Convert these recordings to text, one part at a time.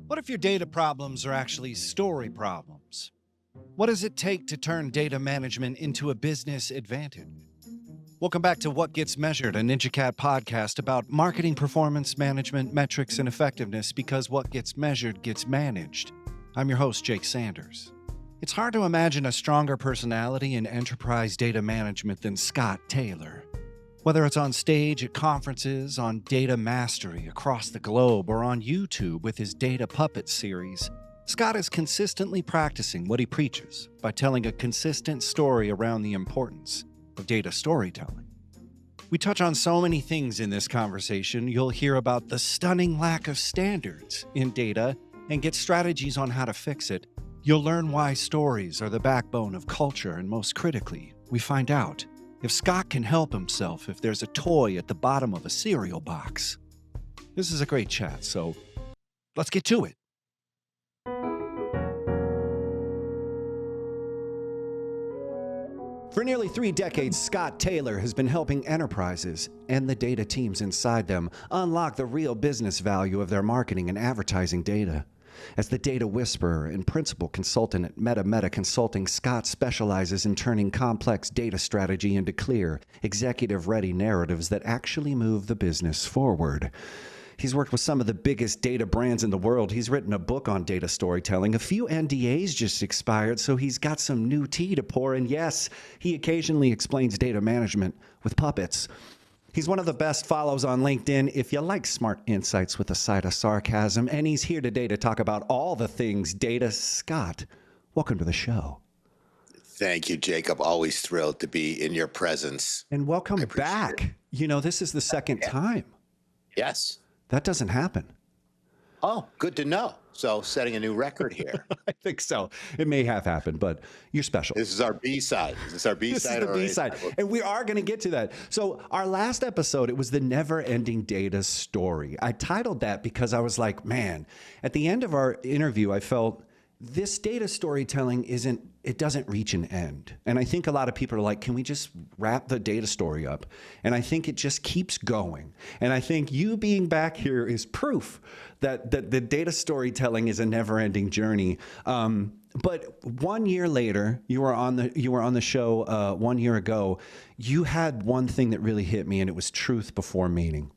What if your data problems are actually story problems? What does it take to turn data management into a business advantage? Welcome back to What Gets Measured, a NinjaCat podcast about marketing performance management, metrics, and effectiveness because what gets measured gets managed. I'm your host, Jake Sanders. It's hard to imagine a stronger personality in enterprise data management than Scott Taylor. Whether it's on stage at conferences, on data mastery across the globe, or on YouTube with his Data Puppet series, Scott is consistently practicing what he preaches by telling a consistent story around the importance of data storytelling. We touch on so many things in this conversation. You'll hear about the stunning lack of standards in data and get strategies on how to fix it. You'll learn why stories are the backbone of culture, and most critically, we find out if Scott can help himself if there's a toy at the bottom of a cereal box. This is a great chat, so let's get to it. For nearly 3 decades, Scott Taylor has been helping enterprises and the data teams inside them unlock the real business value of their marketing and advertising data. As the data whisperer and principal consultant at Meta Consulting, Scott specializes in turning complex data strategy into clear, executive-ready narratives that actually move the business forward. He's worked with some of the biggest data brands in the world. He's written a book on data storytelling. A few NDAs just expired, so he's got some new tea to pour. And yes, he occasionally explains data management with puppets. He's one of the best follows on LinkedIn if you like smart insights with a side of sarcasm. And he's here today to talk about all the things data. Scott, welcome to the show. Thank you, Jacob. Always thrilled to be in your presence. And welcome back. You know, this is the second time. Yes. That doesn't happen. Oh, good to know. So setting a new record here. I think so. It may have happened, but you're special. This is our B-side. Is this our B-side? This is the B-side. And we are going to get to that. So our last episode, it was the never-ending data story. I titled that because I was like, man, at the end of our interview, I felt this data storytelling doesn't reach an end. And I think a lot of people are like, can we just wrap the data story up? And I think it just keeps going. And I think you being back here is proof that the data storytelling is a never-ending journey. But 1 year later, you were on the show 1 year ago. You had one thing that really hit me, and it was truth before meaning.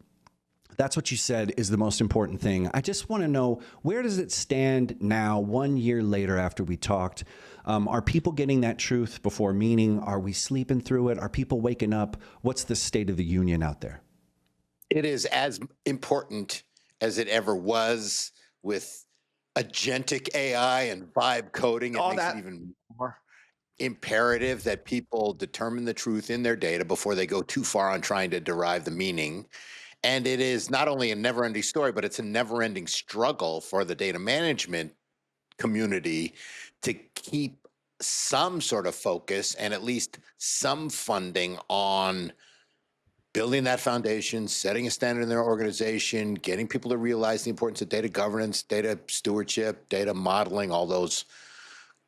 That's what you said is the most important thing. I just want to know, where does it stand now, 1 year later after we talked? Are people getting that truth before meaning? Are we sleeping through it? Are people waking up? What's the state of the union out there? It is as important as it ever was with agentic AI and vibe coding. It makes it even more imperative that people determine the truth in their data before they go too far on trying to derive the meaning. And it is not only a never-ending story, but it's a never-ending struggle for the data management community to keep some sort of focus and at least some funding on building that foundation, setting a standard in their organization, getting people to realize the importance of data governance, data stewardship, data modeling, all those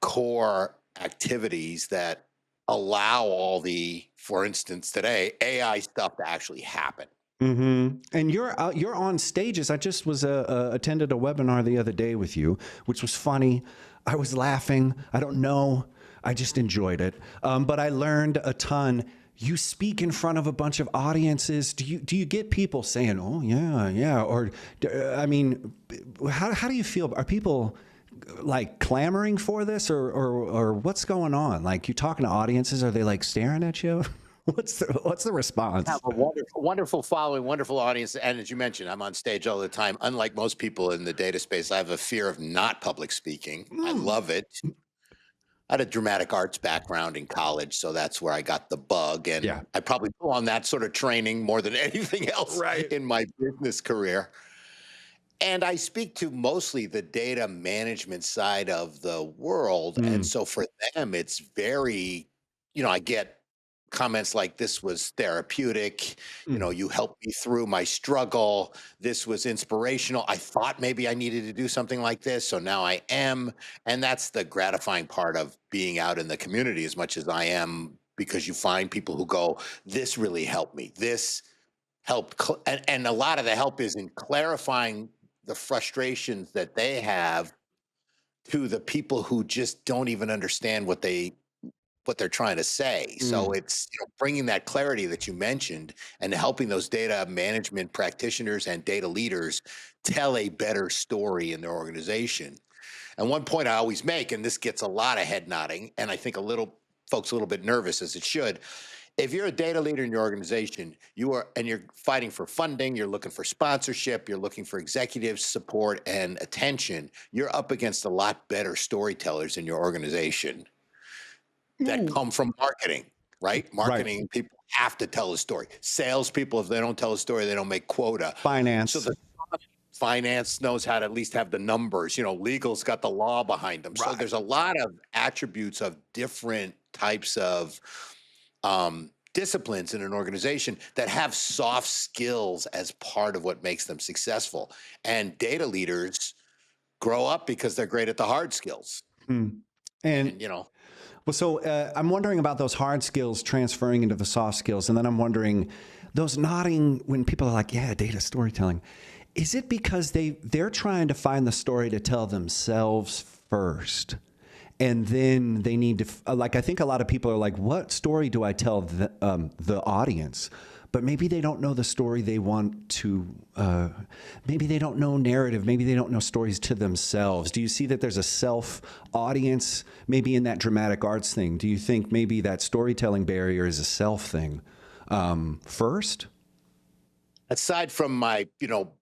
core activities that allow all the, for instance, today, AI stuff to actually happen. Mm-hmm. And you're on stages. I just was attended a webinar the other day with you, which was funny. I was laughing. I don't know. I just enjoyed it. But I learned a ton. You speak in front of a bunch of audiences. Do you get people saying, "Oh yeah," or I mean, how do you feel? Are people like clamoring for this, or what's going on? Like, you talking to audiences? Are they like staring at you? What's the response? I have a wonderful following, wonderful audience. And as you mentioned, I'm on stage all the time. Unlike most people in the data space, I have a fear of not public speaking. I love it. I had a dramatic arts background in college, so that's where I got the bug. And I probably pull on that sort of training more than anything else in my business career. And I speak to mostly the data management side of the world. And so for them, it's very, I get comments like, this was therapeutic, you helped me through my struggle, this was inspirational, I thought maybe I needed to do something like this, so now I am. And that's the gratifying part of being out in the community as much as I am, because you find people who go, this really helped me, this helped, and a lot of the help is in clarifying the frustrations that they have to the people who just don't even understand what they're trying to say. So it's, bringing that clarity that you mentioned and helping those data management practitioners and data leaders tell a better story in their organization. And one point I always make, and this gets a lot of head nodding, and I think folks a little bit nervous, as it should. If you're a data leader in your organization, you're fighting for funding, you're looking for sponsorship, you're looking for executive support and attention, you're up against a lot better storytellers in your organization that come from marketing, right? Marketing people have to tell a story. Salespeople, if they don't tell a story, they don't make quota. Finance. So the finance knows how to at least have the numbers. Legal's got the law behind them. So there's a lot of attributes of different types of disciplines in an organization that have soft skills as part of what makes them successful. And data leaders grow up because they're great at the hard skills. And well, so I'm wondering about those hard skills transferring into the soft skills. And then I'm wondering, those nodding, when people are like, yeah, data storytelling, is it because they're trying to find the story to tell themselves first? And then they need to, I think a lot of people are like, what story do I tell the audience? But maybe they don't know the story they want to, maybe they don't know narrative, maybe they don't know stories to themselves. Do you see that there's a self-audience maybe in that dramatic arts thing? Do you think maybe that storytelling barrier is a self thing first? Aside from my,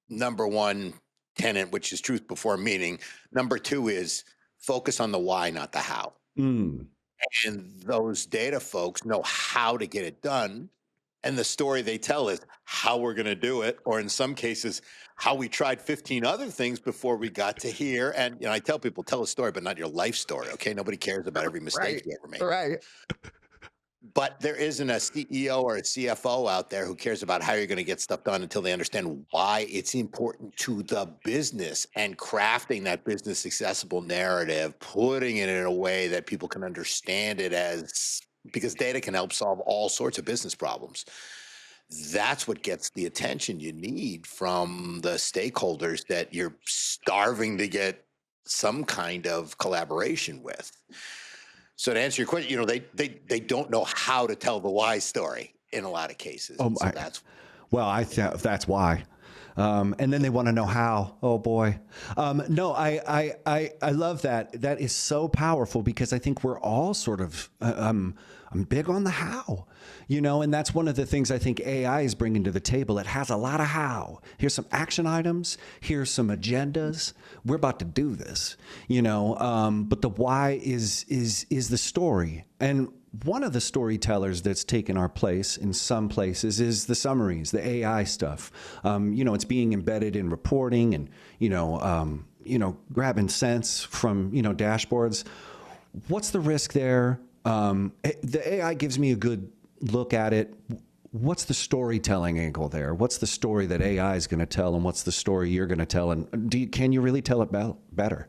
number one tenet, which is truth before meaning, number two is focus on the why, not the how. And those data folks know how to get it done. And the story they tell is how we're going to do it, or in some cases, how we tried 15 other things before we got to here. And I tell people, tell a story, but not your life story. Okay, nobody cares about every mistake you ever made. Right. But there isn't a CEO or a CFO out there who cares about how you're going to get stuff done until they understand why it's important to the business, and crafting that business accessible narrative, putting it in a way that people can understand it because data can help solve all sorts of business problems. That's what gets the attention you need from the stakeholders that you're starving to get some kind of collaboration with. So to answer your question, they don't know how to tell the why story in a lot of cases. That's why. And then they want to know how. Oh boy. No, I love that. That is so powerful, because I think we're all sort of, I'm big on the how, and that's one of the things I think AI is bringing to the table. It has a lot of how. Here's some action items. Here's some agendas. We're about to do this, but the why is the story. And one of the storytellers that's taken our place in some places is the summaries, the AI stuff. It's being embedded in reporting and, grabbing sense from, dashboards. What's the risk there? The AI gives me a good look at it. What's the storytelling angle there? What's the story that AI is going to tell, and what's the story you're going to tell? And can you really tell it better?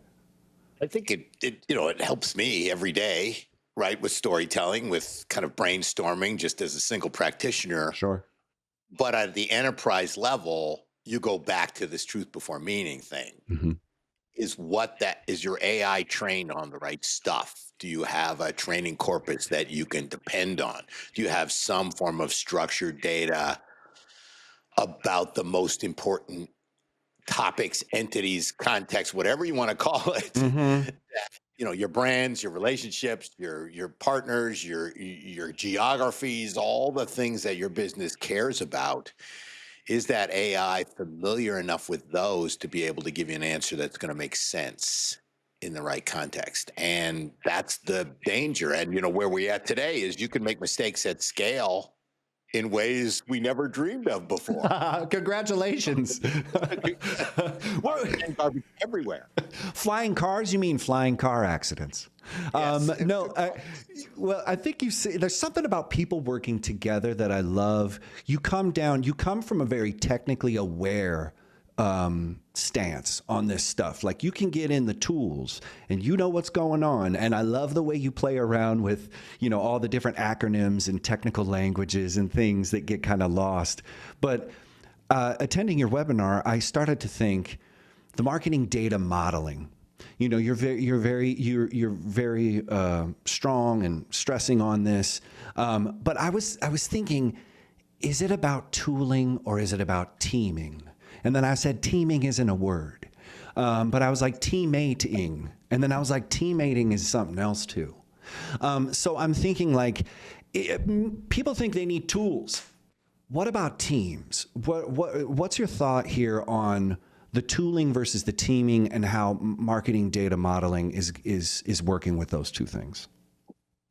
I think it helps me every day, right, with storytelling, with kind of brainstorming, just as a single practitioner. Sure. But at the enterprise level, you go back to this truth before meaning thing. Mm-hmm. Is your AI trained on the right stuff? Do you have a training corpus that you can depend on? Do you have some form of structured data about the most important topics, entities, context, whatever you want to call it? Mm-hmm. Your brands, your relationships, your partners, your geographies, all the things that your business cares about. Is that AI familiar enough with those to be able to give you an answer that's going to make sense in the right context? And that's the danger. And, where we're at today is you can make mistakes at scale in ways we never dreamed of before. Congratulations. Garbage everywhere. Flying cars? You mean flying car accidents? Yes. No. I think you see, there's something about people working together that I love. You come from a very technically aware stance on this stuff. Like, you can get in the tools and you know what's going on. And I love the way you play around with, all the different acronyms and technical languages and things that get kind of lost. But attending your webinar, I started to think, the marketing data modeling. You know, you're very strong and stressing on this. But I was thinking, is it about tooling or is it about teaming? And then I said, teaming isn't a word. But I was like, teammating. And then I was like, teammating is something else too. So I'm thinking like, people think they need tools. What about teams? What's your thought here on the tooling versus the teaming and how marketing data modeling is working with those two things?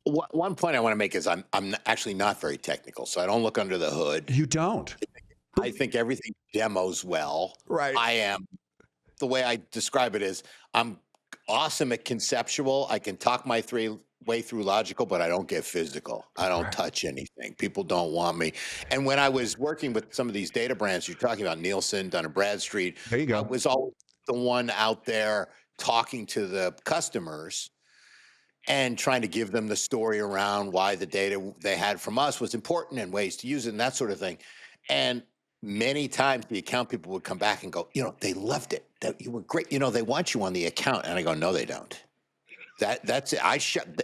One point I want to make is I'm actually not very technical, so I don't look under the hood. You don't? I think everything demos well. Right. I am, the way I describe it is, I'm awesome at conceptual. I can talk my way through logical, but I don't get physical. I don't touch anything. People don't want me. And when I was working with some of these data brands you're talking about, Nielsen, Dun & Bradstreet, there you go. I was always the one out there talking to the customers and trying to give them the story around why the data they had from us was important and ways to use it and that sort of thing. And many times the account people would come back and go, you know, they loved it. That you were great. You know, they want you on the account. And I go, no, they don't. That's it.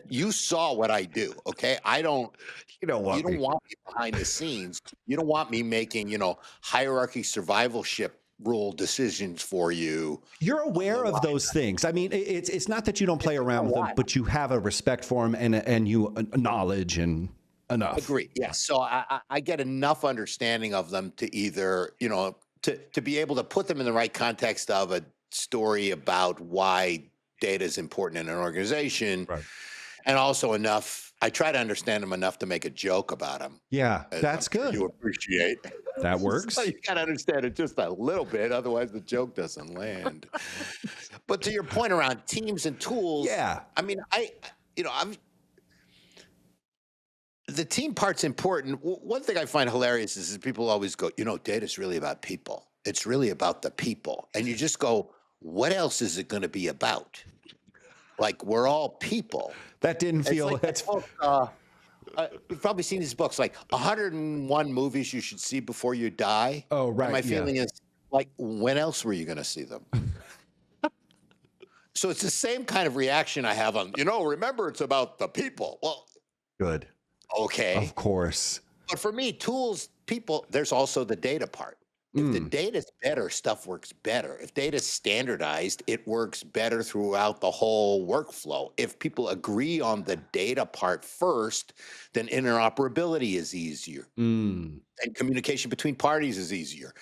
You saw what I do. Okay. I don't, you don't want me behind the scenes. You don't want me making, you know, hierarchy survivalship rule decisions for you. You're aware of those things. I mean, it's not that you don't play around with them, but you have a respect for them and you knowledge and enough. Agree. Yeah. So I get enough understanding of them to either, you know, to be able to put them in the right context of a story about why data is important in an organization. Right. And also enough, I try to understand them enough to make a joke about them. Yeah, that's good. You appreciate. That works. So you got to understand it just a little bit. Otherwise the joke doesn't land. But to your point around teams and tools. Yeah. I mean, the team part's important. One thing I find hilarious is people always go, you know, data's really about people. It's really about the people. And you just go, what else is it going to be about? Like, we're all people. That didn't feel... Like that book, you've probably seen these books, like 101 movies you should see before you die. Oh, right. And my feeling is, like, when else were you going to see them? So it's the same kind of reaction I have on, you know, remember, it's about the people. Well, good. Okay. Of course. But for me, tools, people, there's also the data part. If the data's better, stuff works better. If data's standardized, it works better throughout the whole workflow. If people agree on the data part first, then interoperability is easier. And communication between parties is easier.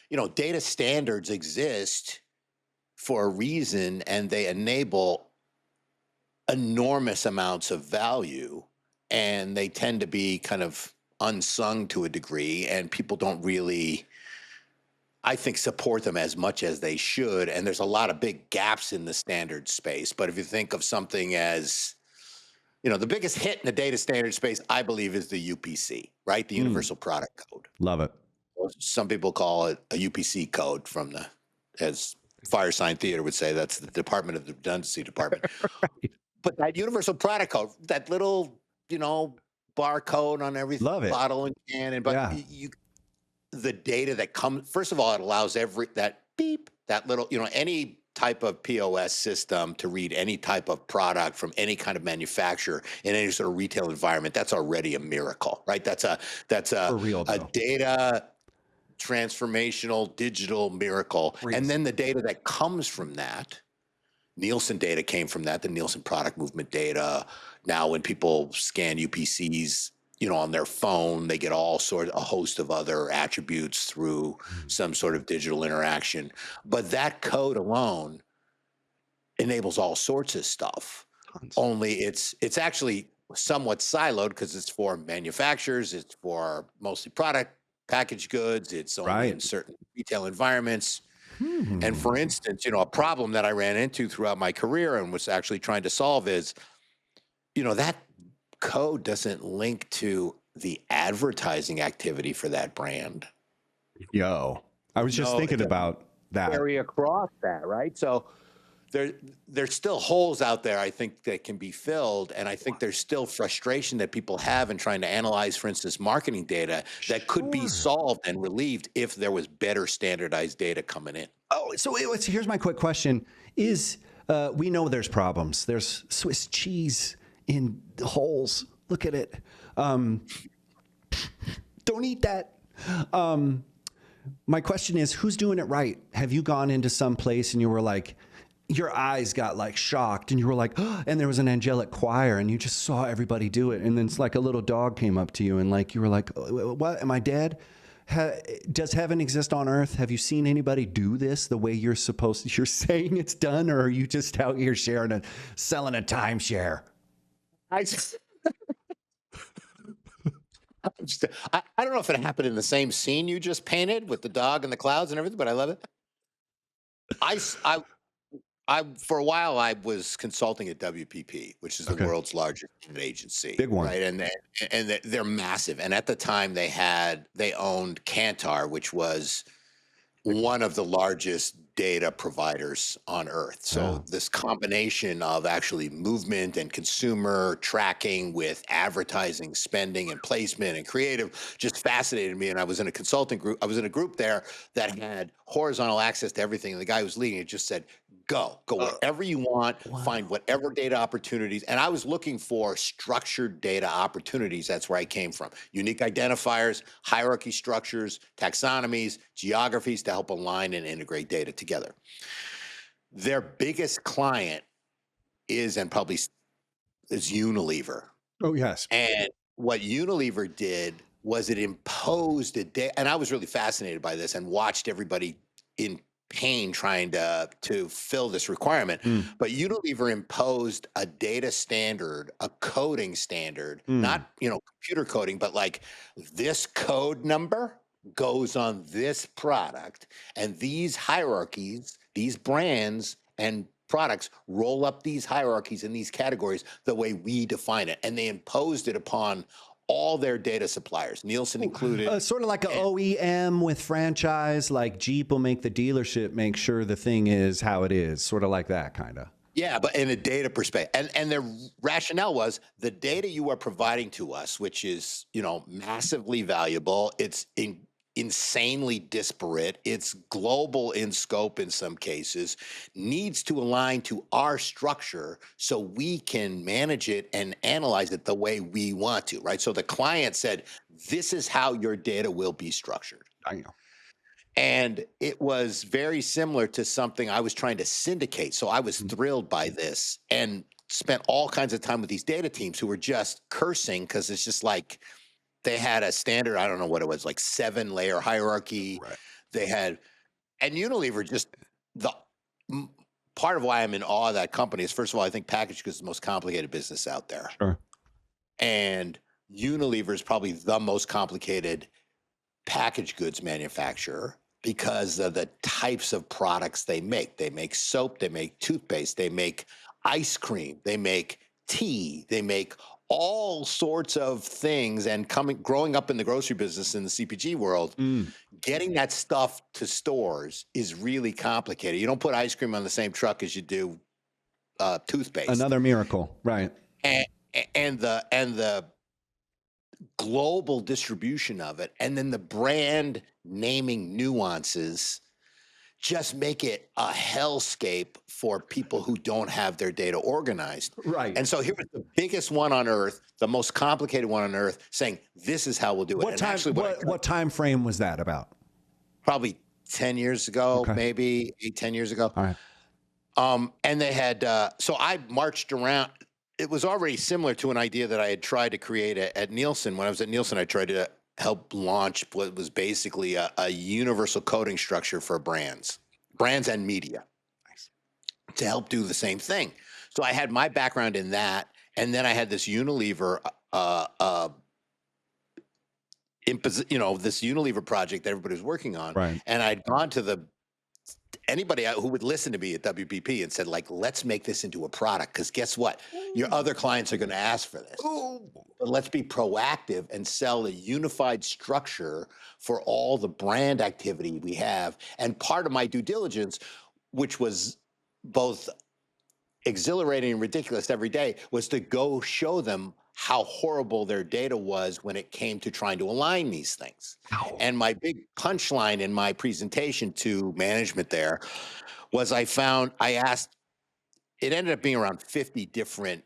You know, data standards exist for a reason, and they enable enormous amounts of value, and they tend to be kind of unsung to a degree, and people don't really, I think, support them as much as they should. And there's a lot of big gaps in the standard space. But if you think of something as, you know, the biggest hit in the data standard space, I believe, is the UPC, right? The Universal Product Code. Love it. Some people call it a UPC code from the, as Firesign Theater would say, that's the Department of the Redundancy Department. Right. But that Universal Product Code, that little, you know, barcode on every bottle and can, and the data that comes, first of all, it allows that little, you know, any type of POS system to read any type of product from any kind of manufacturer in any sort of retail environment. That's already a miracle, right? That's a data transformational digital miracle. And then the data that comes from that, Nielsen data came from that, the Nielsen product movement data. Now when people scan UPCs, you know, on their phone, they get a host of other attributes through some sort of digital interaction. But that code alone enables all sorts of stuff. Only it's actually somewhat siloed because it's for manufacturers, it's for mostly product packaged goods, it's only in certain retail environments. And for instance, you know, a problem that I ran into throughout my career and was actually trying to solve is, you know, that code doesn't link to the advertising activity for that brand. I was just thinking about that. Carry across that, right? So there's still holes out there, I think, that can be filled. And I think there's still frustration that people have in trying to analyze, for instance, marketing data that could be solved and relieved if there was better standardized data coming in. Oh, so here's my quick question: Is we know there's problems. There's Swiss cheese in the holes. Look at it. Don't eat that. My question is, who's doing it right? Have you gone into some place and you were like, your eyes got like shocked and you were like, oh, and there was an angelic choir and you just saw everybody do it. And then it's like a little dog came up to you and like, you were like, what, am I dead? Does heaven exist on earth? Have you seen anybody do this the way you're supposed to? You're saying it's done, or are you just out here selling a timeshare? I don't know if it happened in the same scene you just painted with the dog and the clouds and everything, but I love it. I for a while I was consulting at WPP, which is the world's largest agency. Big one. Right? And they're massive. And at the time they owned Kantar, which was one of the largest data providers on earth. So this combination of actually movement and consumer tracking with advertising, spending and placement and creative just fascinated me. And I was in a consulting group. I was in a group there that had horizontal access to everything. And the guy who was leading it just said, go wherever you want, find whatever data opportunities. And I was looking for structured data opportunities. That's where I came from. Unique identifiers, hierarchy structures, taxonomies, geographies to help align and integrate data together. Their biggest client is, and probably is, Unilever. Oh, yes. And what Unilever did was it imposed a data, and I was really fascinated by this and watched everybody in pain trying to fill this requirement. But Unilever imposed a data standard, a coding standard, not computer coding, but like this code number goes on this product, and these hierarchies, these brands and products roll up these hierarchies in these categories the way we define it. And they imposed it upon all their data suppliers, Nielsen included. Sort of like an OEM with franchise, like Jeep will make the dealership make sure the thing is how it is, sort of like that kind of. Yeah, but in a data perspective. And their rationale was the data you are providing to us, which is, massively valuable. It's insanely disparate. It's global in scope in some cases, needs to align to our structure so we can manage it and analyze it the way we want to, right? So the client said, this is how your data will be structured. I know. And it was very similar to something I was trying to syndicate. So I was thrilled by this and spent all kinds of time with these data teams who were just cursing because it's just like, they had a standard, I don't know what it was, like 7-layer hierarchy. Right. They had, and Unilever part of why I'm in awe of that company is, first of all, I think packaged goods is the most complicated business out there. Sure. And Unilever is probably the most complicated packaged goods manufacturer because of the types of products they make. They make soap, they make toothpaste, they make ice cream, they make tea, they make all sorts of things. And growing up in the grocery business in the CPG world, getting that stuff to stores is really complicated. You don't put ice cream on the same truck as you do toothpaste. Another miracle, right? And the global distribution of it, and then the brand naming nuances just make it a hellscape for people who don't have their data organized. Right. And so here was the biggest one on earth, the most complicated one on earth, saying this is how we'll do it. What time frame was that about? Probably 10 years ago, maybe 8-10 years ago. All right. And they had so I marched around. It was already similar to an idea that I had tried to create at Nielsen. When I was at Nielsen, I tried to help launch what was basically a universal coding structure for brands and media. Nice. To help do the same thing. So I had my background in that, and then I had this Unilever, this Unilever project that everybody was working on, right. And I'd gone to anybody who would listen to me at WPP and said, like, let's make this into a product, because guess what? Your other clients are going to ask for this. But let's be proactive and sell a unified structure for all the brand activity we have. And part of my due diligence, which was both exhilarating and ridiculous every day, was to go show them how horrible their data was when it came to trying to align these things. Ow. And my big punchline in my presentation to management there was I asked, it ended up being around 50 different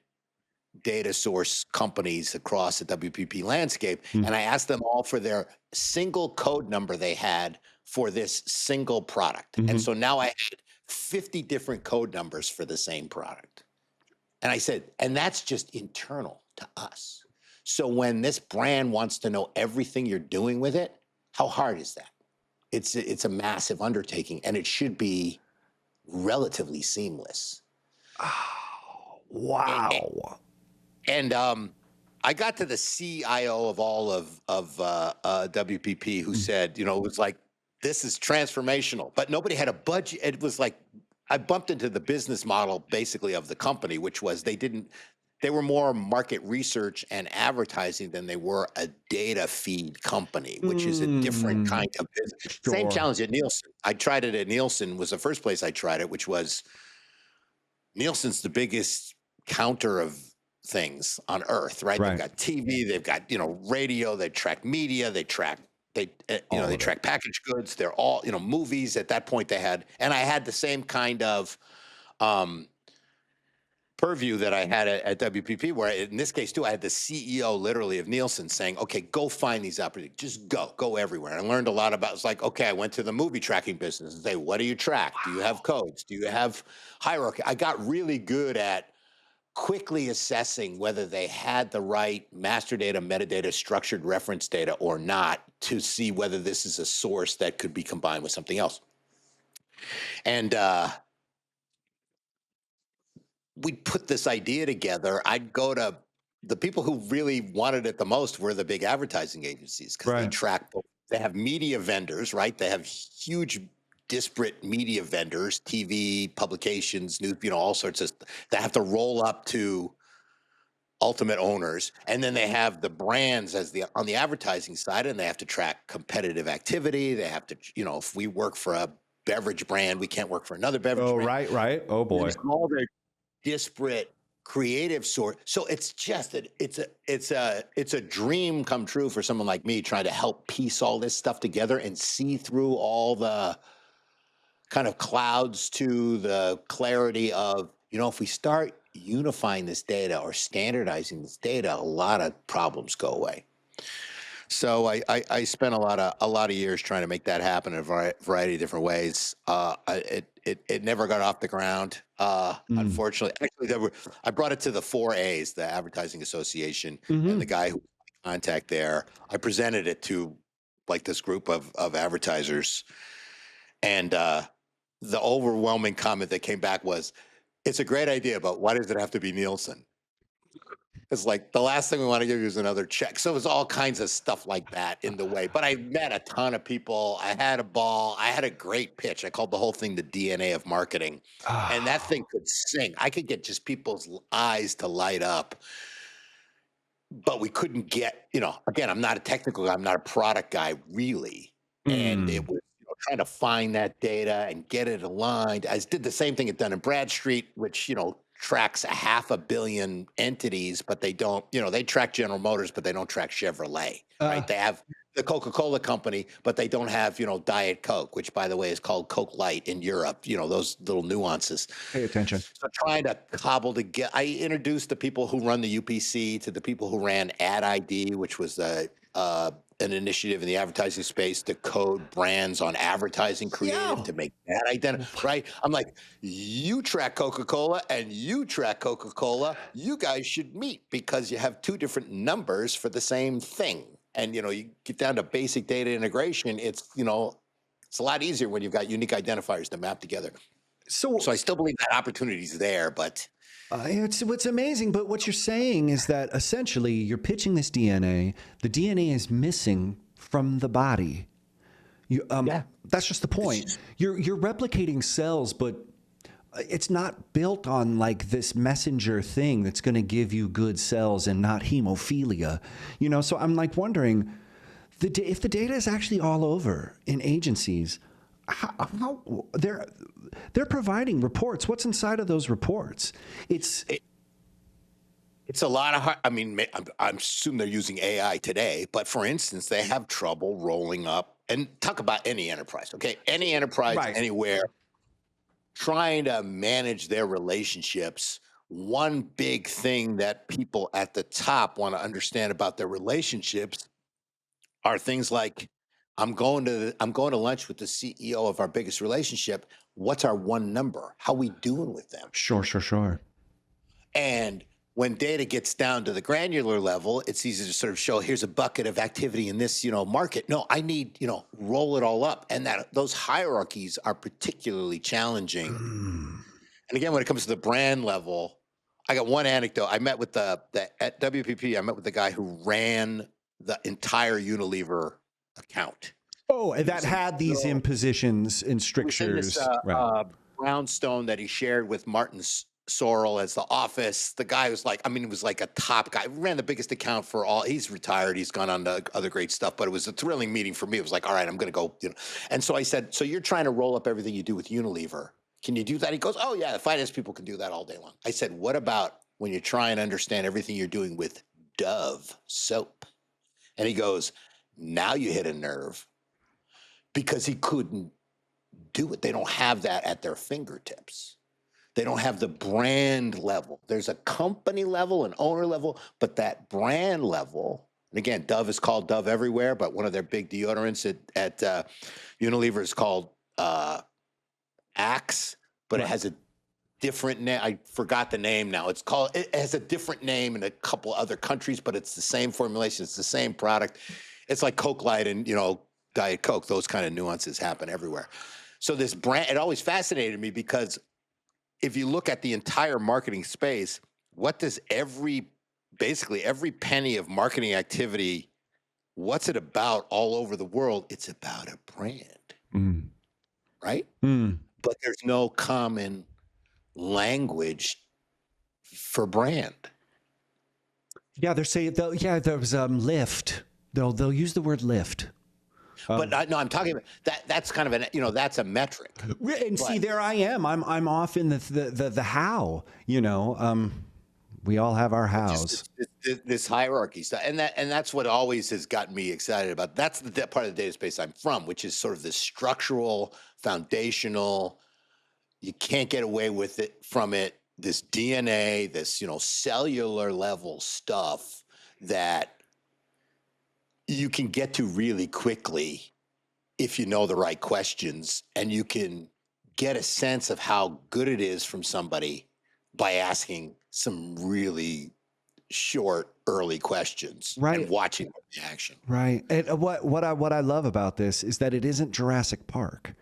data source companies across the WPP landscape. And I asked them all for their single code number they had for this single product. And so now I had 50 different code numbers for the same product. And I said, and that's just internal to us. So when this brand wants to know everything you're doing with it, how hard is that? It's a massive undertaking, and it should be relatively seamless. Oh, wow. And I got to the CIO of all of WPP who said, it was like, this is transformational, but nobody had a budget. It was like, I bumped into the business model basically of the company, which was they were more market research and advertising than they were a data feed company, which is a different kind of business. Sure. Same challenge at Nielsen. I tried it at Nielsen, was the first place I tried it, which was Nielsen's the biggest counter of things on earth, right? They've got TV, they've got, radio, they track media, they track packaged goods. They're all, movies at that point they had. And I had the same kind of purview that I had at WPP, where in this case too, I had the CEO literally of Nielsen saying, okay, go find these opportunities. Just go everywhere. And I learned a lot about, it's like, okay, I went to the movie tracking business and say, what do you track? Do you have codes? Do you have hierarchy? I got really good at quickly assessing whether they had the right master data, metadata, structured reference data or not, to see whether this is a source that could be combined with something else. And we'd put this idea together. I'd go to the people who really wanted it the most were the big advertising agencies, because they track, they have media vendors, right? They have huge disparate media vendors, TV, publications, news, all sorts of, that have to roll up to ultimate owners. And then they have the brands as on the advertising side, and they have to track competitive activity. They have to, if we work for a beverage brand, we can't work for another beverage brand. Right. Oh boy. All their disparate creative sort. So it's just it's a dream come true for someone like me trying to help piece all this stuff together and see through all the kind of clouds to the clarity of, if we start unifying this data or standardizing this data, a lot of problems go away. So I spent a lot of years trying to make that happen in a variety of different ways. It never got off the ground, unfortunately. Actually, I brought it to the 4As, the Advertising Association, and the guy who was in contact there. I presented it to like this group of advertisers, and the overwhelming comment that came back was, "It's a great idea, but why does it have to be Nielsen?" It's like, the last thing we want to give you is another check. So it was all kinds of stuff like that in the way. But I met a ton of people. I had a ball. I had a great pitch. I called the whole thing the DNA of marketing. And that thing could sing. I could get just people's eyes to light up. But we couldn't get, again, I'm not a technical guy. I'm not a product guy, really. And it was trying to find that data and get it aligned. I did the same thing at Dun & Bradstreet, which, tracks 500 million entities, but they don't, they track General Motors, but they don't track Chevrolet, right? They have the Coca-Cola company, but they don't have, Diet Coke, which, by the way, is called Coke Light in Europe, those little nuances. Pay attention. So trying to cobble together, I introduced the people who run the UPC to the people who ran Ad ID, which was an initiative in the advertising space to code brands on advertising creative to make that identity, right? I'm like, you track Coca-Cola and you track Coca-Cola. You guys should meet because you have two different numbers for the same thing. And, you get down to basic data integration. It's, it's a lot easier when you've got unique identifiers to map together. So I still believe that opportunity is there, but it's what's amazing. But what you're saying is that essentially you're pitching this DNA. The DNA is missing from the body. That's just the point. You're replicating cells, but it's not built on like this messenger thing that's going to give you good cells and not hemophilia. So I'm like wondering if the data is actually all over in agencies, how they're providing reports. What's inside of those reports? It's It's a lot of hard. I mean, I'm assuming they're using AI today, but for instance, they have trouble rolling up and talk about any enterprise. Okay, any enterprise Right. anywhere trying to manage their relationships. One big thing that people at the top want to understand about their relationships are things like I'm going to lunch with the CEO of our biggest relationship. What's our one number? How we doing with them? Sure. And when data gets down to the granular level, it's easy to sort of show here's a bucket of activity in this, market. No, I need, roll it all up. And that those hierarchies are particularly challenging. And again, when it comes to the brand level, I got one anecdote. I met with at WPP, I met with the guy who ran the entire Unilever account. Oh, and that had these impositions and strictures. Right. Brownstone that he shared with Martin Sorrell as the office. The guy was like, it was like a top guy. Ran the biggest account for all. He's retired. He's gone on to other great stuff. But it was a thrilling meeting for me. It was like, all right, I'm going to go. And so I said, so you're trying to roll up everything you do with Unilever. Can you do that? He goes, oh yeah, the finance people can do that all day long. I said, what about when you're trying to understand everything you're doing with Dove soap? And he goes, now you hit a nerve, because he couldn't do it. They don't have that at their fingertips. They don't have the brand level. There's a company level, an owner level, but that brand level, and again, Dove is called Dove everywhere, but one of their big deodorants at Unilever is called Axe, but it has a different name. I forgot the name now. It has a different name in a couple other countries, but it's the same formulation. It's the same product. It's like Coke Light and, Diet Coke. Those kind of nuances happen everywhere. So this brand, it always fascinated me, because if you look at the entire marketing space, what does basically every penny of marketing activity, what's it about all over the world? It's about a brand, right? But there's no common language for brand. Yeah, they're saying, there was lift. They'll use the word lift. But no, I'm talking about that. That's kind of that's a metric. And see, there I am. I'm off in the how. We all have our hows. This hierarchy stuff, and that's what always has gotten me excited about. That's the part of the data space I'm from, which is sort of this structural, foundational. You can't get away with it from it. This DNA, this cellular level stuff that you can get to really quickly if you know the right questions, and you can get a sense of how good it is from somebody by asking some really short, early questions, right, and watching the action. Right. And what I love about this is that it isn't Jurassic Park.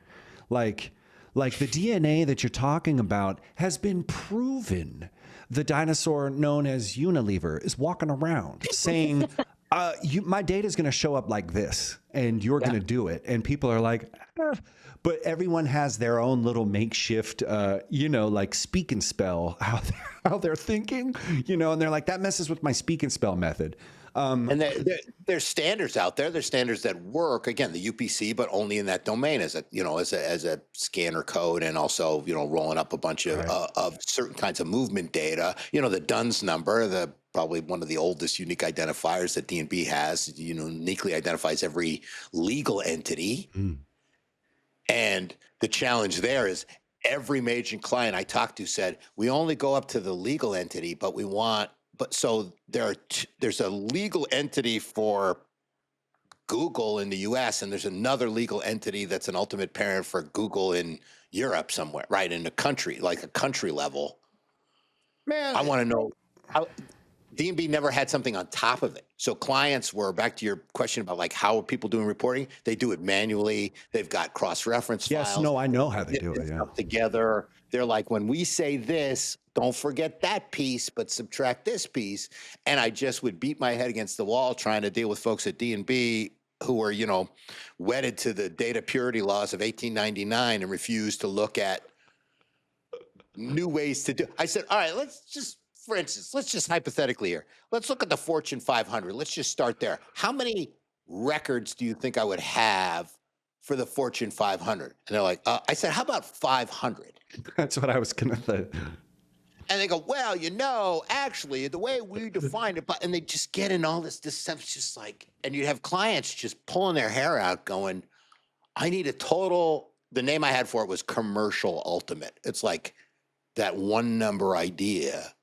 Like the DNA that you're talking about has been proven. The dinosaur known as Unilever is walking around saying, my data is going to show up like this, and you're going to do it. And people are like, but everyone has their own little makeshift, like speak and spell, how they're thinking, and they're like, that messes with my speak and spell method. And there's standards out there. There's standards that work. Again, the UPC, but only in that domain as a scanner code, and also rolling up a bunch of certain kinds of movement data. The DUNS number, probably one of the oldest unique identifiers that D&B has. Uniquely identifies every legal entity. And the challenge there is every major client I talked to said, we only go up to the legal entity, but we want. But so there's a legal entity for Google in the US, and there's another legal entity that's an ultimate parent for Google in Europe somewhere, right? In a country, like a country level. Man, I want to know how D&B never had something on top of it. So clients were, back to your question about like how are people doing reporting? They do it manually. They've got cross-reference files. Yes, no, I know how they do it. Yeah. Together. They're like, when we say this, don't forget that piece, but subtract this piece. And I just would beat my head against the wall trying to deal with folks at D&B who were, wedded to the data purity laws of 1899 and refused to look at new ways to do. I said, all right, for instance, let's just hypothetically here. Let's look at the Fortune 500. Let's just start there. How many records do you think I would have for the Fortune 500? And they're like, I said, how about 500? That's what I was going to say. And they go, well, actually, the way we define it, and they just get in all this stuff. It's just like, and you have clients just pulling their hair out going, I need a total, the name I had for it was commercial ultimate. It's like that one number idea.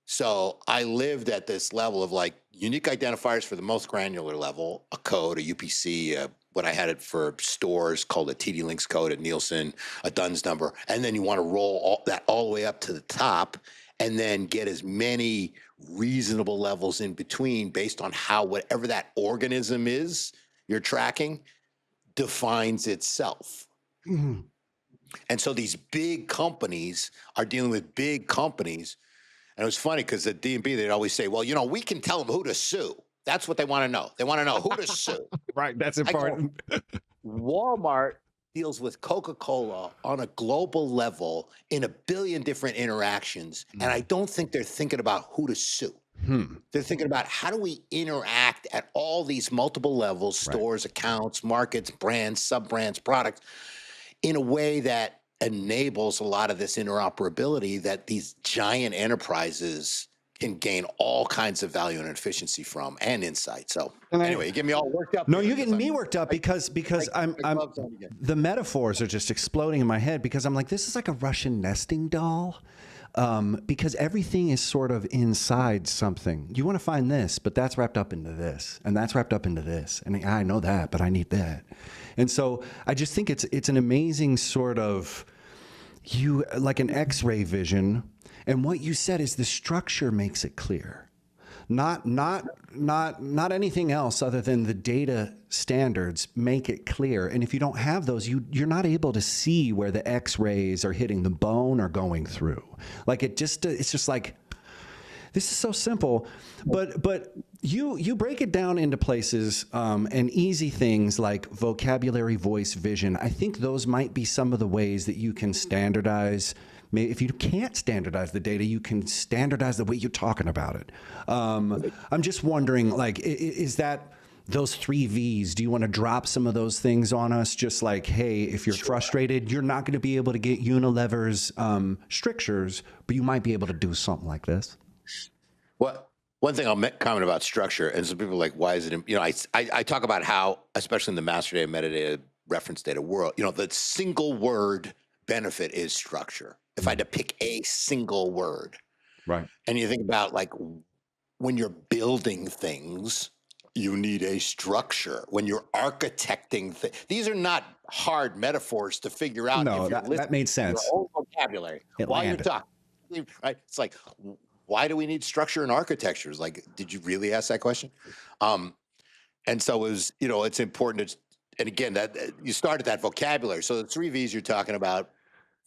So I lived at this level of like unique identifiers for the most granular level, a code, a UPC, what I had it for stores called a TD Links code at Nielsen, a DUNS number. And then you want to roll that all the way up to the top and then get as many reasonable levels in between based on how whatever that organism is you're tracking defines itself. Mm-hmm. And so these big companies are dealing with big companies. And it was funny because at D&B, they'd always say, well, we can tell them who to sue. That's what they want to know. They want to know who to sue. Right. That's important. Walmart deals with Coca-Cola on a global level in 1 billion different interactions. And I don't think they're thinking about who to sue. They're thinking about how do we interact at all these multiple levels, stores, accounts, markets, brands, sub-brands, products, in a way that enables a lot of this interoperability that these giant enterprises can gain all kinds of value and efficiency from and insight. So anyway, you get me all worked up. No, you're getting me worked up because I'm the metaphors are just exploding in my head because I'm like, this is like a Russian nesting doll. Because everything is sort of inside something. You want to find this, but that's wrapped up into this, and that's wrapped up into this, and I know that, but I need that. And so I just think it's an amazing sort of like an X-ray vision. And what you said is the structure makes it clear. Not anything else other than the data standards make it clear. And if you don't have those, you're not able to see where the X-rays are hitting the bone or going through. Like it's just like, this is so simple, but you break it down into places and easy things like vocabulary, voice, vision. I think those might be some of the ways that you can standardize. If you can't standardize the data, you can standardize the way you're talking about it. I'm just wondering, like, is that those 3 V's? Do you want to drop some of those things on us? Just like, hey, if you're frustrated, you're not going to be able to get Unilever's strictures, but you might be able to do something like this. Well, one thing I'll comment about structure, and some people are like, why is it, I talk about how, especially in the master data, metadata, reference data world, the single word benefit is structure. If I had to pick a single word, right? And you think about like when you're building things, you need a structure. When you're architecting these are not hard metaphors to figure out. No, that made sense. Your own vocabulary while you're talking, right? It's like, why do we need structure in architecture? It's like, did you really ask that question? And so it was, it's important to, and again, that you start at that vocabulary. So the 3 V's you're talking about: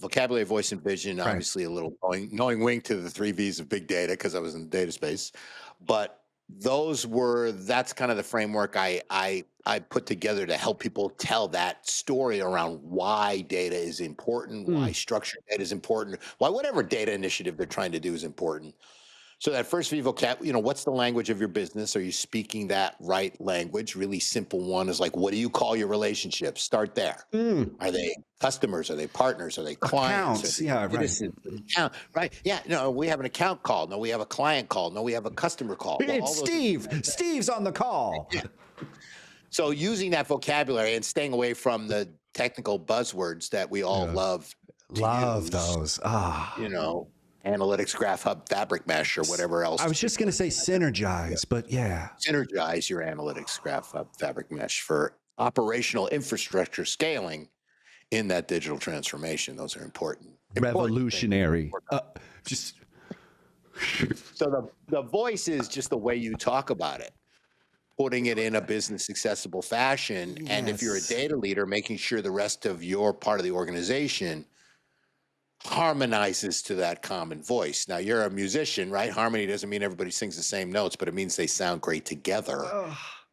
vocabulary, voice, and vision. Obviously, a little knowing wink to the 3 V's of big data because I was in the data space. But that's kind of the framework I put together to help people tell that story around why data is important, why structured data is important, why whatever data initiative they're trying to do is important. So that first V vocab, what's the language of your business? Are you speaking that right language? Really simple one is like, what do you call your relationships? Start there. Are they customers? Are they partners? Are they clients? Accounts, right. Yeah, no, we have an account call. No, we have a client call. No, we have a customer call. Well, it's Steve. Steve's on the call. Yeah. So using that vocabulary and staying away from the technical buzzwords that we all love. Love those. Analytics, Graph Hub, Fabric Mesh, or whatever else. I was just going to say synergize, but yeah. Synergize your Analytics, Graph Hub, Fabric Mesh for operational infrastructure scaling in that digital transformation. Those are important. Revolutionary. So the voice is just the way you talk about it, putting it in a business accessible fashion. Yes. And if you're a data leader, making sure the rest of your part of the organization harmonizes to that common voice. Now, you're a musician, right? Harmony doesn't mean everybody sings the same notes, but it means they sound great together.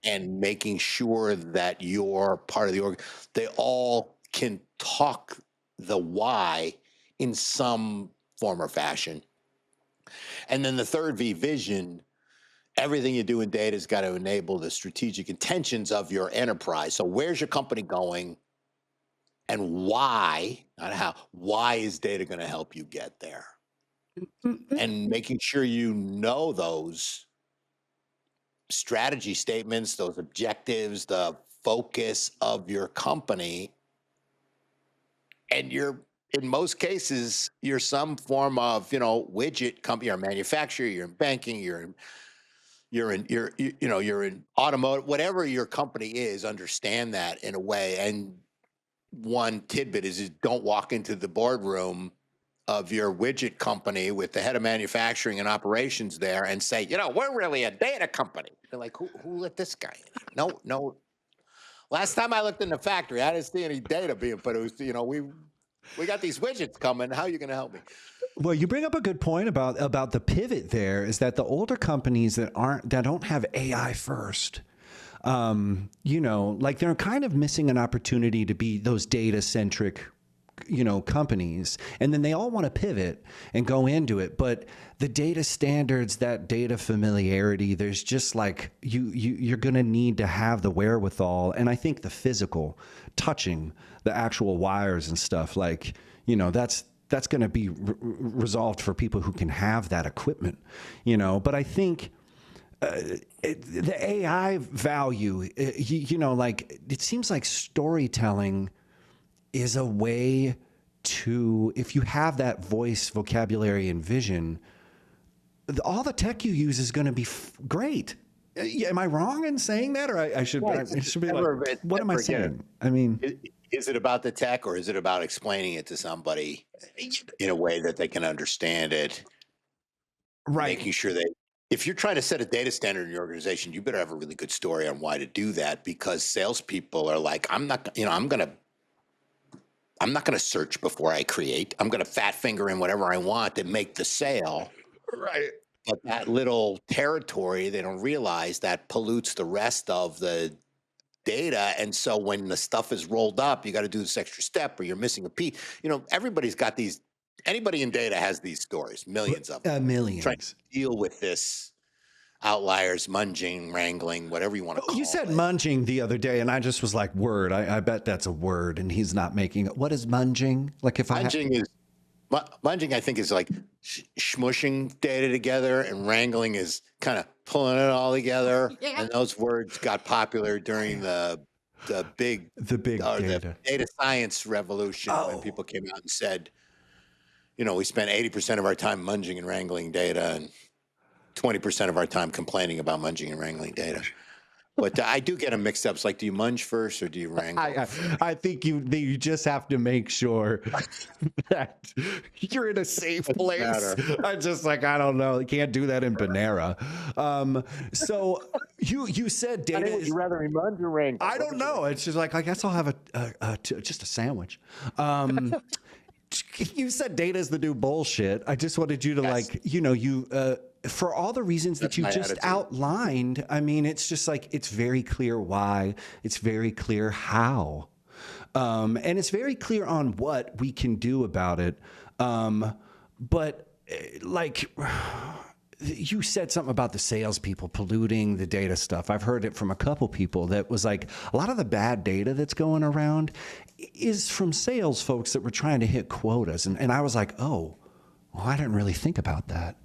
And making sure that you're part of the they all can talk the why in some form or fashion. And then the third V, vision. Everything you do in data has got to enable the strategic intentions of your enterprise. So where's your company going? And why, not how, why is data going to help you get there? and making sure you know those strategy statements, those objectives, the focus of your company. And you're, in most cases, you're some form of, widget company. You're a manufacturer, you're in banking, you're in automotive, whatever your company is, understand that in a way. And one tidbit is don't walk into the boardroom of your widget company with the head of manufacturing and operations there and say, we're really a data company. They're like, who let this guy in here? No, no. Last time I looked in the factory, I didn't see any data being produced. We got these widgets coming. How are you going to help me? Well, you bring up a good point about the pivot. There is that the older companies that don't have AI first, like they're kind of missing an opportunity to be those data centric, companies, and then they all want to pivot and go into it. But the data standards, that data familiarity, there's just like you're going to need to have the wherewithal, and I think the physical touching the actual wires and stuff, like that's going to be resolved for people who can have that equipment, But I think the AI value, like it seems like storytelling is a way to, if you have that voice, vocabulary, and vision, all the tech you use is going to be great. Am I wrong in saying that, or I should be like, what am I saying? I mean, is it about the tech, or is it about explaining it to somebody in a way that they can understand it? Right. Making sure that if you're trying to set a data standard in your organization, you better have a really good story on why to do that, because salespeople are like, I'm not going to search before I create. I'm going to fat finger in whatever I want to make the sale. Right. But that little territory, they don't realize that pollutes the rest of the data. And so when the stuff is rolled up, you got to do this extra step, or you're missing a piece. Everybody's got these. Anybody in data has these stories, millions of them. Millions. Trying to deal with this outliers, munging, wrangling, whatever you want to call it. You said munging the other day, and I just was like, word. I bet that's a word, and he's not making it. What is munging? Like if munging, I think, is like smushing data together, and wrangling is kind of pulling it all together. Yeah. And those words got popular during the big data. The data science revolution, when people came out and said, we spent 80% of our time munging and wrangling data, and 20% of our time complaining about munging and wrangling data. But I do get them mixed up. It's like, do you munge first or do you wrangle? I think you just have to make sure that you're in a safe place. I just like, I don't know. You can't do that in Panera. So you said data. Would you rather me munge or wrangle? I don't know. It's just like, I guess I'll have just a sandwich. You said data is the new bullshit. I just wanted you to for all the reasons that you just outlined. I mean, it's just like, it's very clear why, it's very clear how, and it's very clear on what we can do about it. But like, you said something about the salespeople polluting the data stuff. I've heard it from a couple people that was like, a lot of the bad data that's going around is from sales folks that were trying to hit quotas. And I was like, oh, well, I didn't really think about that.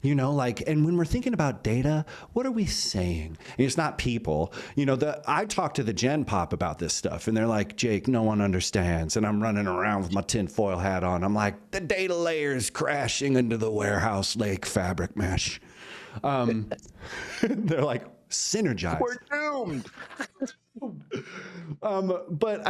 And when we're thinking about data, what are we saying? It's not people. I talked to the Gen Pop about this stuff, and they're like, Jake, no one understands. And I'm running around with my tinfoil hat on. I'm like, the data layer is crashing into the warehouse lake fabric mesh. They're like, synergize. We're doomed. But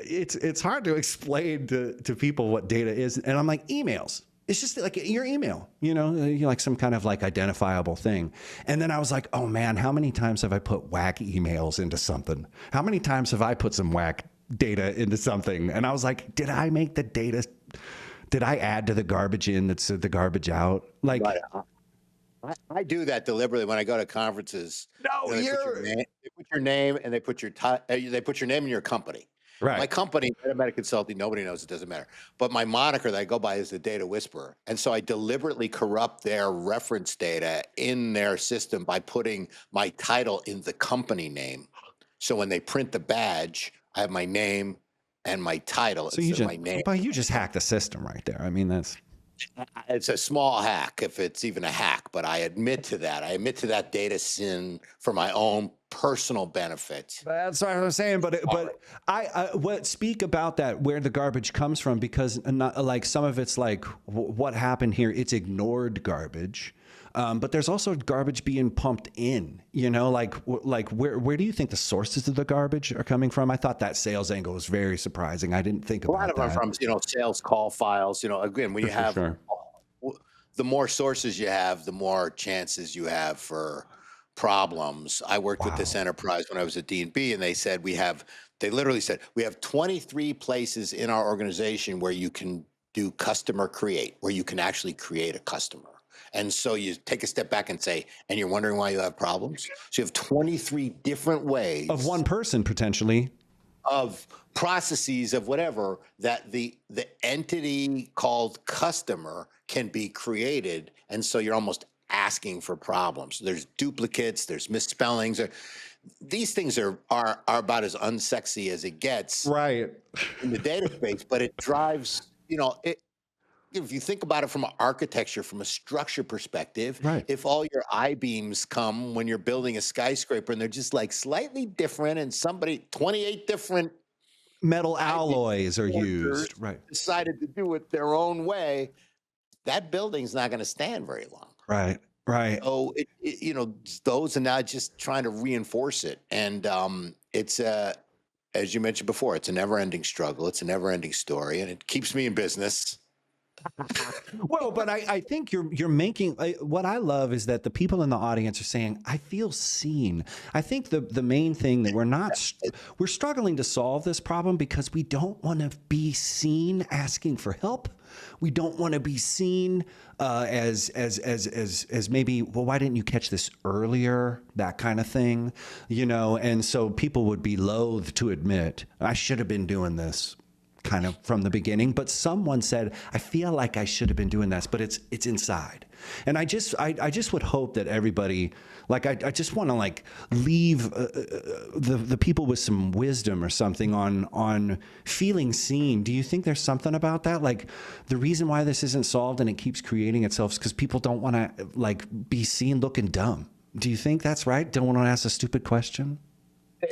it's hard to explain to people what data is. And I'm like, emails. It's just like your email, you're like some kind of like identifiable thing. And then I was like, oh man, how many times have I put whack emails into something? How many times have I put some whack data into something? And I was like, did I make the data? Did I add to the garbage in that's the garbage out? Like, I do that deliberately when I go to conferences. No, they put your name and they put your name and your company. Right. My company, Meta Consulting, nobody knows, it doesn't matter. But my moniker that I go by is the Data Whisperer. And so I deliberately corrupt their reference data in their system by putting my title in the company name. So when they print the badge, I have my name and my title. So you just hacked the system right there. I mean, that's... It's a small hack, if it's even a hack, but I admit to that. I admit to that data sin for my own personal benefit. That's what I'm saying, but I what speak about that where the garbage comes from, because not, like some of it's like what happened here. It's ignored garbage, but there's also garbage being pumped in. You know, like where do you think the sources of the garbage are coming from? I thought that sales angle was very surprising. I didn't think A lot about of them that. from sales call files. Again, when you have Sure. the more sources you have, the more chances you have for problems. I worked with this Wow. enterprise when I was at D&B, and they literally said, we have 23 places in our organization where you can do customer create, where you can actually create a customer. And so you take a step back and say, and you're wondering why you have problems? So you have 23 different ways Of one person potentially. of processes of whatever that the entity called customer can be created, and so you're almost asking for problems. There's duplicates, there's misspellings. These things are about as unsexy as it gets Right. in the data space, but it drives, it. If you think about it from an architecture, from a structure perspective, Right. if all your I-beams come when you're building a skyscraper and they're just like slightly different, and 28 different Metal I-beam alloys are forgers used. Right. decided to do it their own way, that building's not going to stand very long. Right. Right. So those are now just trying to reinforce it, and it's as you mentioned before, it's a never-ending struggle. It's a never-ending story, and it keeps me in business. Well, but I think you're making what I love is that the people in the audience are saying, I feel seen. I think the main thing that we're struggling to solve this problem because we don't want to be seen asking for help. We don't want to be seen as maybe, well, why didn't you catch this earlier? That kind of thing, and so people would be loath to admit, I should have been doing this kind of from the beginning, but someone said, I feel like I should have been doing this, but it's inside. And I just would hope that everybody, like, I just want to like leave the people with some wisdom or something on feeling seen. Do you think there's something about that? Like the reason why this isn't solved and it keeps creating itself is because people don't want to like be seen looking dumb. Do you think that's right? Don't want to ask a stupid question?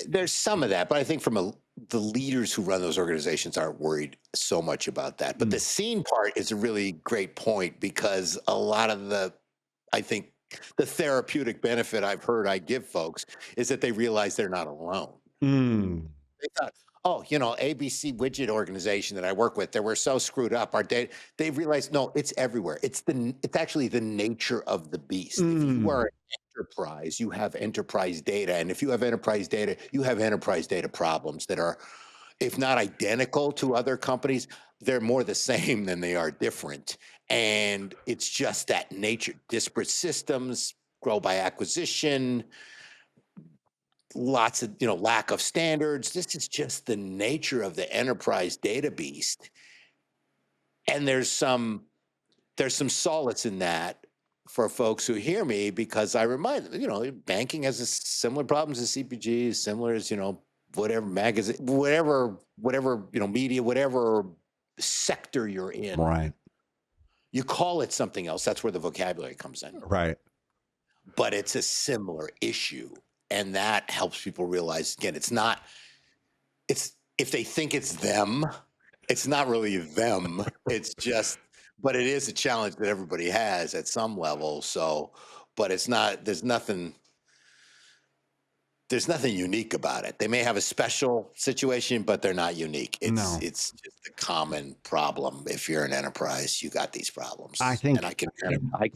There's some of that, but I think the leaders who run those organizations aren't worried so much about that. But the scene part is a really great point, because a lot of I think the therapeutic benefit I've heard I give folks is that they realize they're not alone. They thought, ABC widget organization that I work with, they were so screwed up. Our data, they realized, no, it's everywhere. It's actually the nature of the beast. If you are an enterprise, you have enterprise data. And if you have enterprise data, you have enterprise data problems that are, if not identical to other companies, they're more the same than they are different. And it's just that nature. Disparate systems grow by acquisition, lots of lack of standards. This is just the nature of the enterprise data beast, and there's some solace in that for folks who hear me, because I remind them, banking has similar problems as CPG, similar as whatever magazine, whatever media, whatever sector you're in. Right. You call it something else. That's where the vocabulary comes in. Right. But it's a similar issue. And that helps people realize, again, if they think it's them, it's not really them. It's just, but it is a challenge that everybody has at some level. So, but it's not, there's nothing unique about it. They may have a special situation, but they're not unique. It's just a common problem. If you're an enterprise, you got these problems. I think, and I can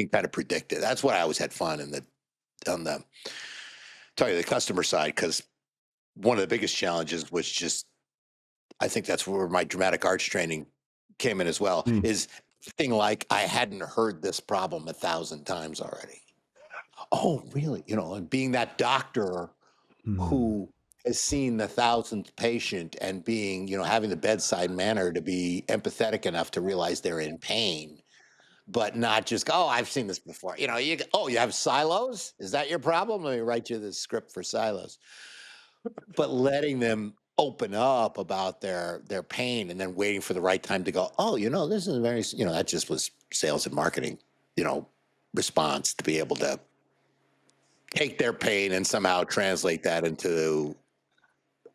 kind of predict it. That's why I always had fun on the customer side, because one of the biggest challenges was just, I think that's where my dramatic arts training came in as well, is thing like I hadn't heard this problem 1,000 times already. Oh, really? And being that doctor who has seen the 1,000th patient, and being, having the bedside manner to be empathetic enough to realize they're in pain, but not just, oh, I've seen this before. You have silos? Is that your problem? Let me write you the script for silos. But letting them open up about their pain and then waiting for the right time to go, oh, this is very, that just was sales and marketing, response to be able to take their pain and somehow translate that into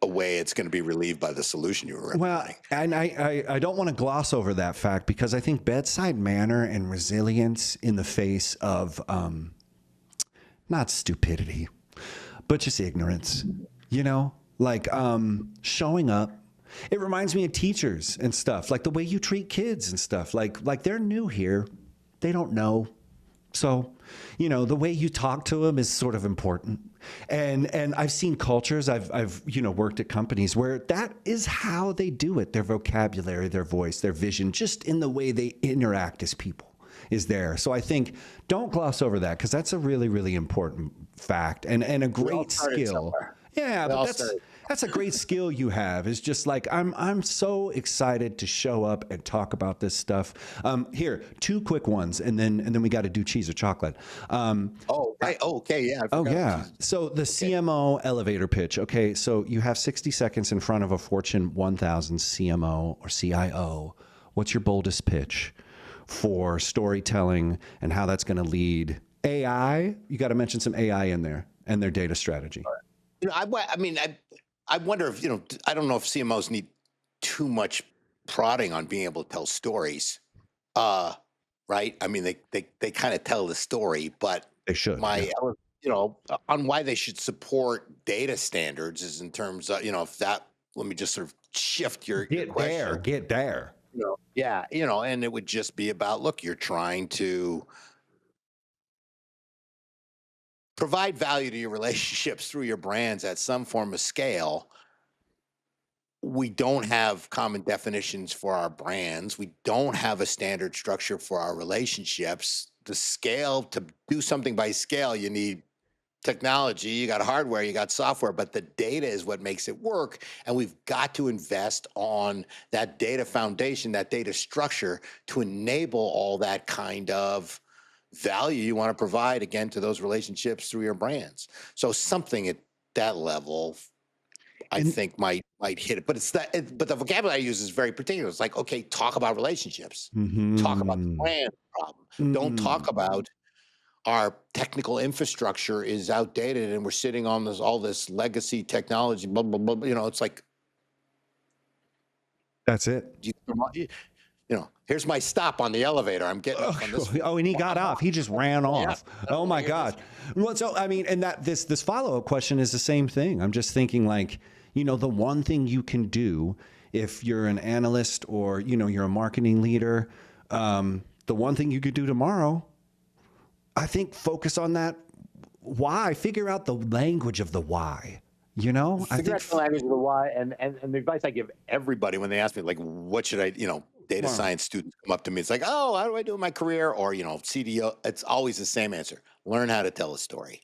a way it's going to be relieved by the solution you were representing. Well, and I don't want to gloss over that fact, because I think bedside manner and resilience in the face of not stupidity, but just ignorance, like showing up. It reminds me of teachers and stuff, like the way you treat kids and stuff. Like they're new here, they don't know. So, the way you talk to them is sort of important. And I've seen cultures, I've worked at companies where that is how they do it. Their vocabulary, their voice, their vision, just in the way they interact as people is there. So I think don't gloss over that, because that's a really, really important fact and a great skill. Yeah, but that's a great skill you have. Is just like, I'm so excited to show up and talk about this stuff. Here, 2 quick ones, and then we got to do cheese or chocolate. Okay, yeah. Oh yeah. So the CMO elevator pitch. Okay, so you have 60 seconds in front of a Fortune 1000 CMO or CIO. What's your boldest pitch for storytelling and how that's going to lead AI? You got to mention some AI in there and their data strategy. I wonder if, I don't know if CMOs need too much prodding on being able to tell stories. Right? I mean, they kind of tell the story, but they should. On why they should support data standards is in terms of, if that, let me just sort of shift your question. Get there. Yeah. And it would just be about, look, you're trying to provide value to your relationships through your brands at some form of scale. We don't have common definitions for our brands. We don't have a standard structure for our relationships. The scale, to do something by scale, you need technology, you got hardware, you got software, but the data is what makes it work. And we've got to invest on that data foundation, that data structure, to enable all that kind of value you want to provide, again, to those relationships through your brands. So something at that level, I think might hit it, but but the vocabulary I use is very particular. It's like, okay, talk about relationships, talk about the brand problem. Don't talk about our technical infrastructure is outdated and we're sitting on all this legacy technology. Blah blah blah. It's like, that's it. Here's my stop on the elevator. I'm getting off on this. Oh, and he got off. He just ran off. Oh my God. Well, so I mean, and that this follow-up question is the same thing. I'm just thinking, like, the one thing you can do if you're an analyst or you're a marketing leader, the one thing you could do tomorrow, I think, focus on that why. Figure out the language of the why. Figure out the language of the why, and the advice I give everybody when they ask me, like, what should I, data science students come up to me. It's like, oh, how do I do in my career? Or, CDO, it's always the same answer. Learn how to tell a story.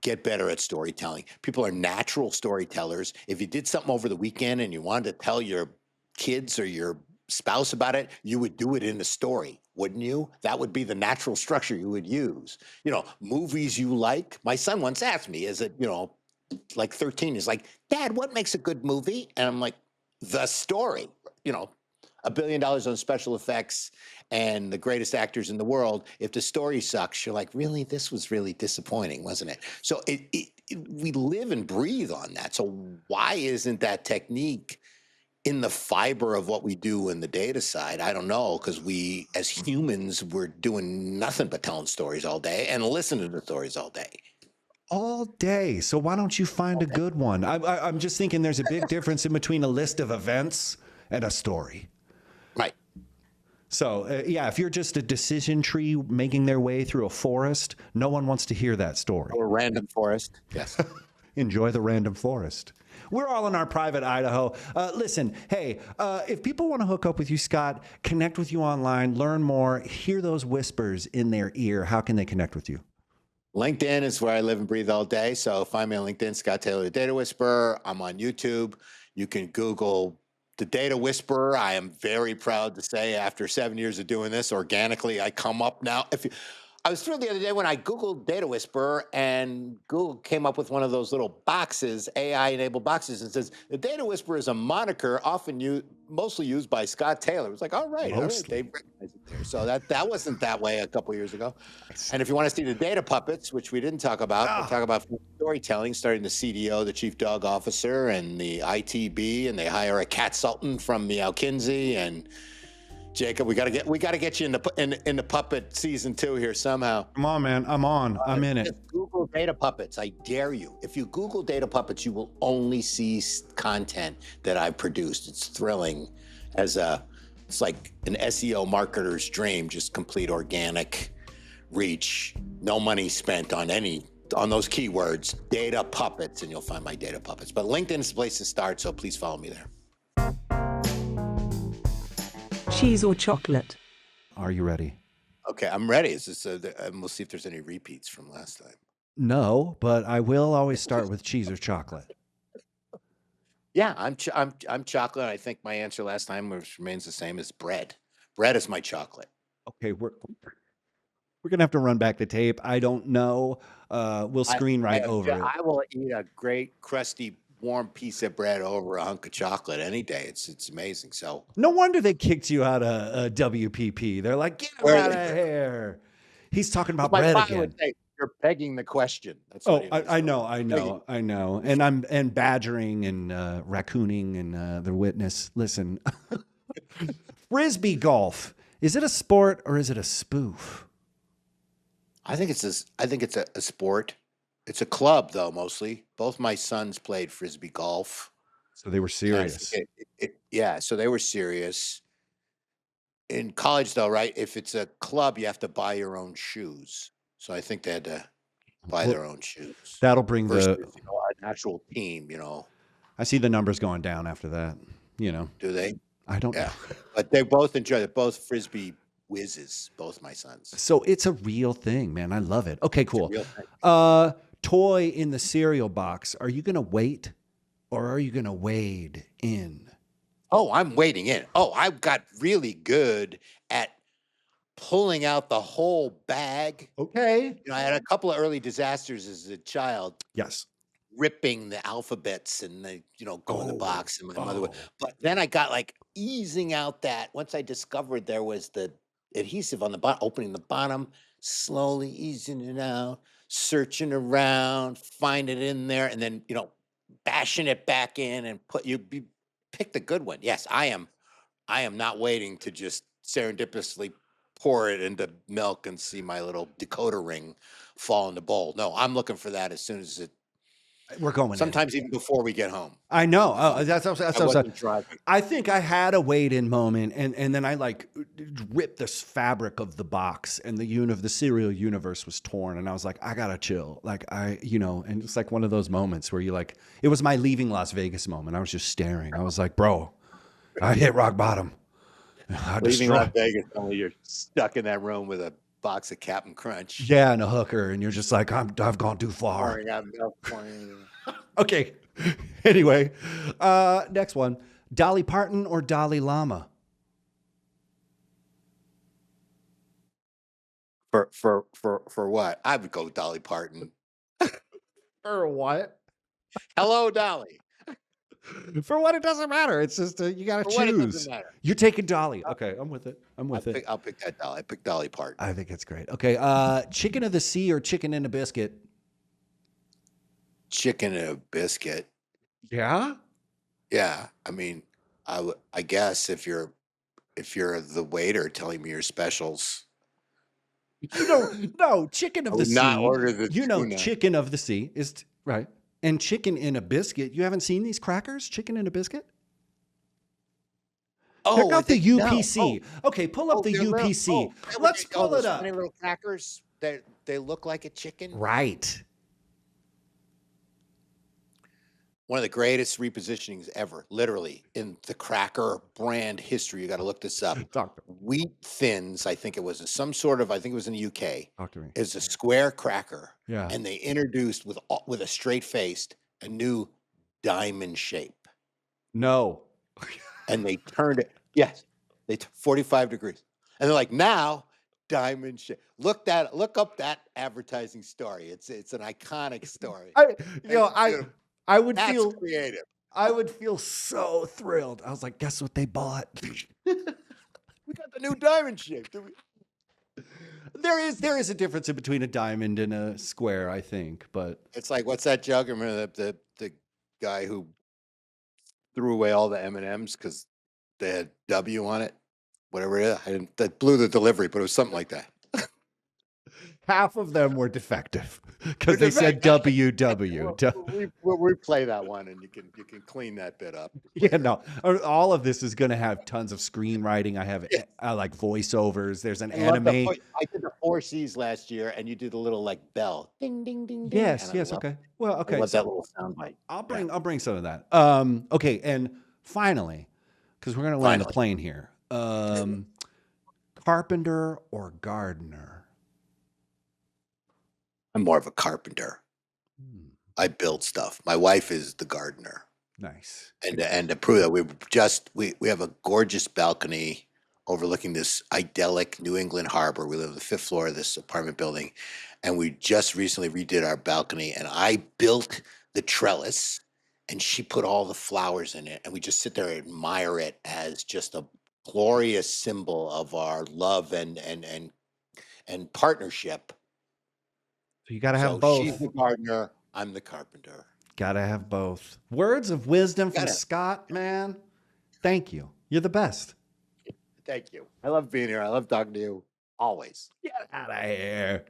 Get better at storytelling. People are natural storytellers. If you did something over the weekend and you wanted to tell your kids or your spouse about it, you would do it in a story, wouldn't you? That would be the natural structure you would use. Movies you like. My son once asked me, is it, like 13, he's like, Dad, what makes a good movie? And I'm like, the story. $1 billion on special effects and the greatest actors in the world. If the story sucks, you're like, really? This was really disappointing, wasn't it? So we live and breathe on that. So why isn't that technique in the fiber of what we do in the data side? I don't know, because we, as humans, we're doing nothing but telling stories all day and listening to stories all day. All day. So why don't you find a good one? I'm just thinking there's a big difference in between a list of events and a story. Right. So, if you're just a decision tree making their way through a forest, no one wants to hear that story. Or a random forest. Yes. Enjoy the random forest. We're all in our private Idaho. Listen, hey, if people want to hook up with you, Scott, connect with you online, learn more, hear those whispers in their ear, how can they connect with you? LinkedIn is where I live and breathe all day. So find me on LinkedIn, Scott Taylor, the Data Whisperer. I'm on YouTube. You can Google the Data Whisperer. I am very proud to say, after 7 years of doing this organically, I come up now. I was thrilled the other day when I Googled Data Whisperer and Google came up with one of those little boxes, AI-enabled boxes, and says the Data Whisperer is a moniker mostly used by Scott Taylor. It's like, all right, they recognize it there. So that wasn't that way a couple years ago. And if you want to see the data puppets, which we didn't talk about, we'll talk about storytelling, starting the CDO, the chief dog officer, and the ITB, and they hire a cat sultan from Kinsey and. Jacob, we gotta get you in the puppet season 2 here somehow. Come on, man. I'm on. I'm in it. Just Google data puppets. I dare you. If you Google data puppets, you will only see content that I've produced. It's thrilling. It's like an SEO marketer's dream. Just complete organic reach. No money spent on those keywords. Data puppets, and you'll find my data puppets. But LinkedIn is the place to start. So please follow me there. Cheese or chocolate? Are you ready? Okay, I'm ready. We'll see if there's any repeats from last time. No, but I will always start with cheese or chocolate. Yeah, I'm chocolate. I think my answer last time remains the same as bread. Bread is my chocolate. Okay, we're gonna have to run back the tape. I don't know. We'll screen right over it. I will eat a great crusty warm piece of bread over a hunk of chocolate any day. It's amazing. So no wonder they kicked you out of WPP. They're like, get him out of here. He's talking about bread again. Would say, you're pegging the question. That's I know. And I'm badgering and raccooning and the witness. Listen, Frisbee golf. Is it a sport or is it a spoof? I think it's a sport. It's a club, though, mostly. Both my sons played Frisbee golf. So they were serious. So they were serious. In college, though, right? If it's a club, you have to buy your own shoes. So I think they had to buy their own shoes. That'll bring an actual team, I see the numbers going down after that, Do they? I don't know. But they both enjoy it. Both Frisbee whizzes, both my sons. So it's a real thing, man. I love it. Okay, cool. Toy in the cereal box. Are you going to wait or are you going to wade in? Oh, I'm wading in. Oh, I got really good at pulling out the whole bag. Okay. I had a couple of early disasters as a child. Yes. Ripping the alphabets and go in the box, and my mother would. But then I got like easing out that once I discovered there was the adhesive on the bottom, opening the bottom, slowly easing it out, searching around, find it in there, and then bashing it back in and pick the good one. Yes, I am not waiting to just serendipitously pour it into milk and see my little decoder ring fall in the bowl. No, I'm looking for that as soon as we're going. Sometimes even before we get home. I know. That's I think I had a wade-in moment, and then I ripped this fabric of the box, and the cereal universe was torn, and I was like, I gotta chill. And it's like one of those moments where it was my leaving Las Vegas moment. I was just staring. I was like, bro, I hit rock bottom. Leaving Las Vegas, only you're stuck in that room with a box of Captain Crunch. Yeah, and a hooker, and you're just like, I've gone too far. Okay. Anyway, next one. Dolly Parton or Dalai Lama? For what? I would go Dolly Parton. For what? Hello, Dolly. For what? It doesn't matter. It's just you got to choose. It doesn't matter. You're taking Dolly. Okay, I'm with it. I'll pick that Dolly. I pick Dolly Parton. I think it's great. Okay, chicken of the sea or chicken in a biscuit? Chicken in a biscuit. Yeah. Yeah. I mean, I guess if you're the waiter telling me your specials. No, chicken of the sea. Not order the tuna. Chicken of the sea is right. And chicken in a biscuit. You haven't seen these crackers? Chicken in a biscuit? Check out the UPC. Okay, pull up the UPC. Let's pull it up. Funny little crackers. They look like a chicken. Right. One of the greatest repositionings ever, literally, in the cracker brand history. You got to look this up. Wheat Thins, I think it was I think it was in the UK. Talk to me. Is a square cracker. Yeah. And they introduced with a straight face a new diamond shape. No. And they turned it. Yes. 45 degrees. And they're like, now diamond shape. Look up that advertising story. It's an iconic story. I would That's feel creative. I would feel so thrilled. I was like, guess what they bought? We got the new diamond shape. There is a difference in between a diamond and a square, I think, but It's like, what's that joke? Remember the guy who threw away all the M&Ms because they had W on it? Whatever it is. That blew the delivery, but it was something like that. half of them were defective because they said WW. We'll replay that one, and you can clean that bit up. Yeah, no. All of this is going to have tons of screenwriting. I have like voiceovers. There's an anime. I did the 4 C's last year, and you did a little like bell, ding ding ding ding. Yes, okay. Well, okay. I love that little sound bite. I'll bring some of that. Okay, and finally, because we're going to land the plane here. Carpenter or gardener? I'm more of a carpenter. I build stuff. My wife is the gardener. Nice. And to prove that, we have a gorgeous balcony overlooking this idyllic New England harbor. We live on the 5th floor of this apartment building, and we just recently redid our balcony. And I built the trellis, and she put all the flowers in it, and we just sit there and admire it as just a glorious symbol of our love and partnership. So you got to have both. She's the gardener. I'm the carpenter. Got to have both. Words of wisdom from Scott, man. Thank you. You're the best. Thank you. I love being here. I love talking to you always. Get out of here.